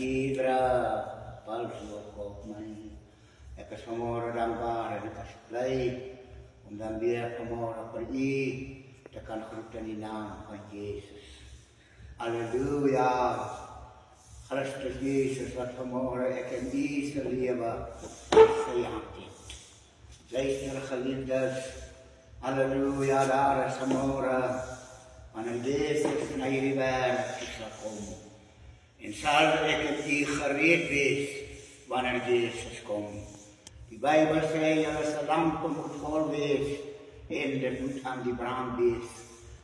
iedere palsloop op mij. Ik is vanmorgen dankbaar en ik is blij om dan weer vanmorgen voor u te kan groeten in de naam van Jezus. Halleluja. Christus Jezus, wat vanmorgen ik in u zal leven, vijand heeft. Luister geliefdes, halleluja, daar is vanmorgen, wanneer Jezus naar jullie wereld zal komen. En zal ik in u gereed wees, wanneer Jezus komt. Die Bijbel zei, jullie lampen moet vol wees, en dat moet aan die brand wees.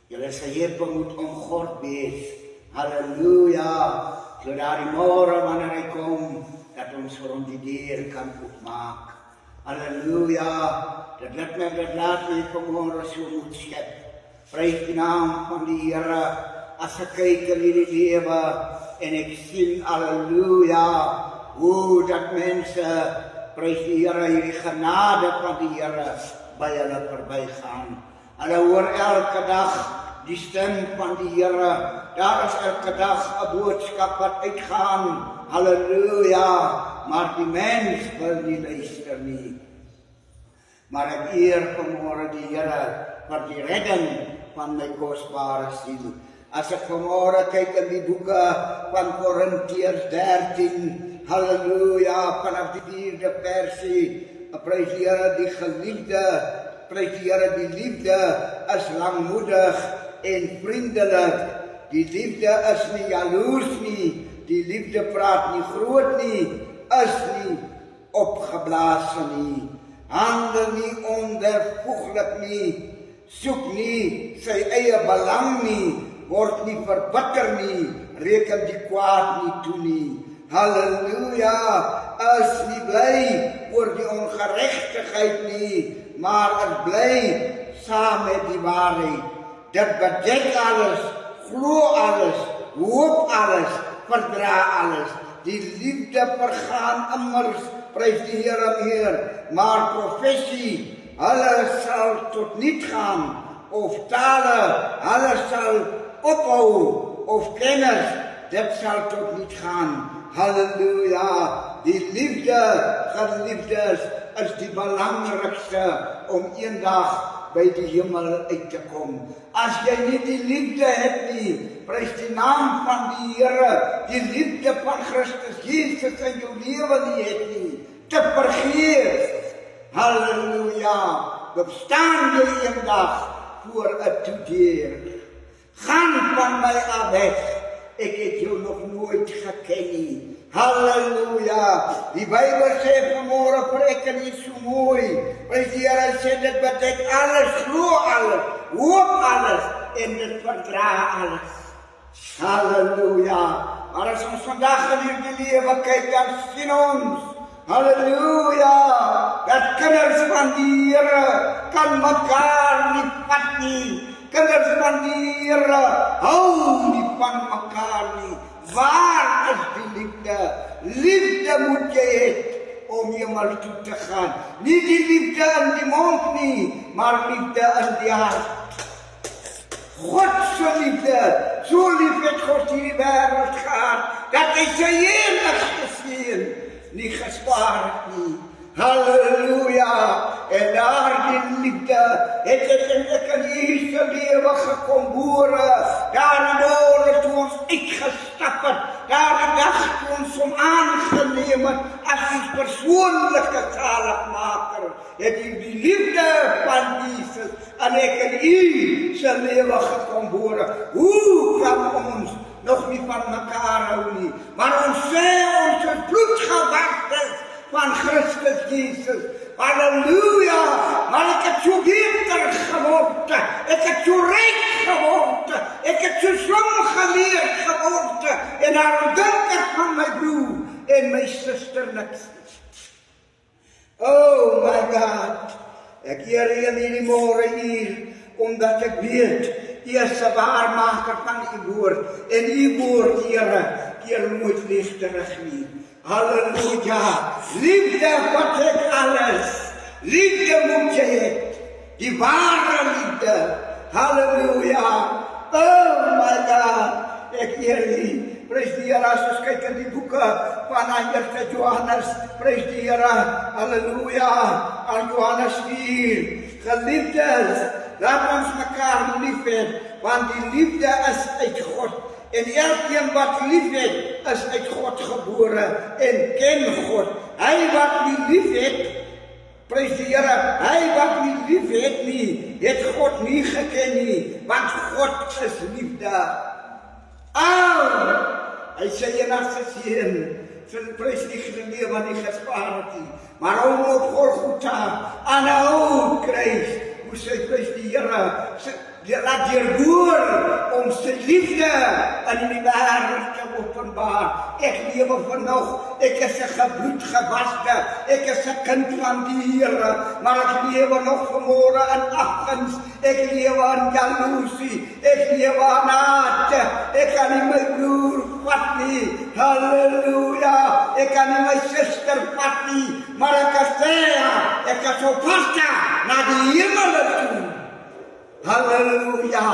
Jullie heppen moet omgord wees. Halleluja. Zodat die morgen, wanneer hij komt, dat ons voor die deur kan opmaken. Halleluja. Dat laat mij vanmorgen zo moet scheppen. Prijs de naam van de Heer. Als ik kijk in die leven en ik zie, halleluja, hoe dat mensen, prijs de Heer, jullie genade van de Heer bij jullie voorbij gaan. En dan hoor elke dag die stem van de Heer. Daar is elke dag een boodschap wat uitgaan. Halleluja. Maar die mens wil niet luisteren niet. Maar ik eer vanmorgen de Heer voor die redding van mijn kostbare ziel. Als ik vanmorgen kijk in die boeken van Korintiërs 13. Halleluja. Vanaf die 4e versie. Prijs de Heer die geliefde. Prijs de Heer die liefde is langmoedig en vriendelijk. Die liefde is niet jaloers nie. Die liefde praat niet groot nie. Is niet opgeblazen nie. Handel niet ondervoeglijk nie. Soek niet zijn eigen belang nie. Word niet verbitter nie. Reken die kwaad niet toe nie. Halleluja. Is niet blij voor die ongerechtigheid nie. Maar is blij samen met die waarheid. Dat bedekt alles, glo alles, hoop alles, verdra alles. Die liefde vergaan immers, prijs de Heer en Heer. Maar professie, alles zal tot niet gaan. Of talen, alles zal ophouden. Of kennis, dat zal tot niet gaan. Halleluja. Die liefde, geliefdes, is die belangrijkste om een dag bij de hemel uit te komen. Als jij niet die liefde hebt niet, prijs de naam van die Heer, die liefde van Christus Jezus in je leven niet hebt niet, te vergeet. Halleluja. We staan jullie een dag voor het toedeer. Ga van mij af weg. Ik heb jou nog nooit gekend. Halleluja. Die Bijbel zegt vanmorgen voor ik niet zo mooi. Prijs de Heer, hij zegt het betekent alles, glo alles, hoop alles en het verdra alles. Halleluja. Maar als ons vandaag in het leven kijkt, dan zien ons. Halleluja. Dat kinders van die Heer kan elkaar niet vatten. Kinders van die Heer hou niet van elkaar niet. Waar is die liefde? Liefde moet je hebben om hemel toe te gaan. Niet die liefde in die mond niet, maar liefde in die hart. Godse liefde, zo lief heeft God die wereld gehad, dat hij zijn enigste ziel niet gespaard niet. Halleluja. En daar die liefde, het is in het eerste leven gekomen boeren. Daar in de oorlog toen ons uitgestapt. Daar de dag toen ons om aangenemen als ons persoonlijke zaligmaker. Het is die liefde van Jezus. En ik in u zijn leven gekomen boeren. Hoe kan ons nog niet van elkaar houden? Maar ons zijn onze bloed gewacht van Christus Jezus. Halleluja. Maar ik heb zo beter geworden. Ik heb zo rijk geworden. Ik heb zo slim geleerd geworden. En daarom denk ik van mijn broer en mijn zuster niks. Oh my God. Ik eer jullie die morgen hier. Omdat ik weet, u is de waarmaker van uw woord. En uw woord, Heer, nooit licht terug niet. Halleluja. Liefde betekent alles. Liefde moet je hebben. Die ware liefde. Halleluja. Oh my God. Ik eer u. Prys die Here, as ons kyk in die boeke van 1 Johannes, prys die Here, halleluja, aan Johannes 4, geliefdes, laat ons mekaar lief hê, want die liefde is uit God, en elkeen wat lief het, is uit God gebore, en ken God. Hy wat nie lief het, prys die Here, hy wat nie lief het nie, het God nie geken nie, want God is liefde. Hy sê jy na sy seun, prys die lewe wat nie gespaar het nie, maar hom op Golgotha, aan 'n ou kruis, hoe sê prys die Here, laat deurboor om sy liefde in die wêreld te openbaar. Ek lewe vanoggend, ek is 'n gebloedgewaste, ek is 'n kind van die Here, maar ek lewe nog vanmôre in afguns, ek lewe in jaloesie, ek lewe aan haat, ek kan nie my broer vat nie, halleluja, ek kan nie my suster vat nie, maar ek is op pad na die hemel toe. Halleluja,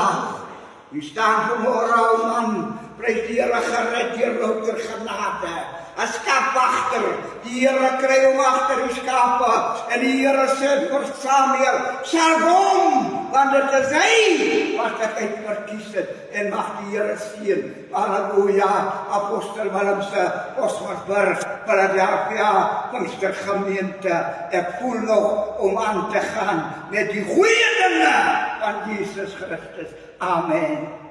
u staan vanmôre, ou man, prys die Here, gered deur louter genade, 'n skaapwagter, die Here kry hom agter die skape, en die Here sê vir Samuel, salf hom, want dit is hy wat ek uitverkies het, en mag die Here seën. Halleluja, Apostel Willem se Osmarsburg, Philadelphia, Pinkstergemeente, ek voel nog om aan te gaan met die goeie dinge van Jesus Christus. Amen.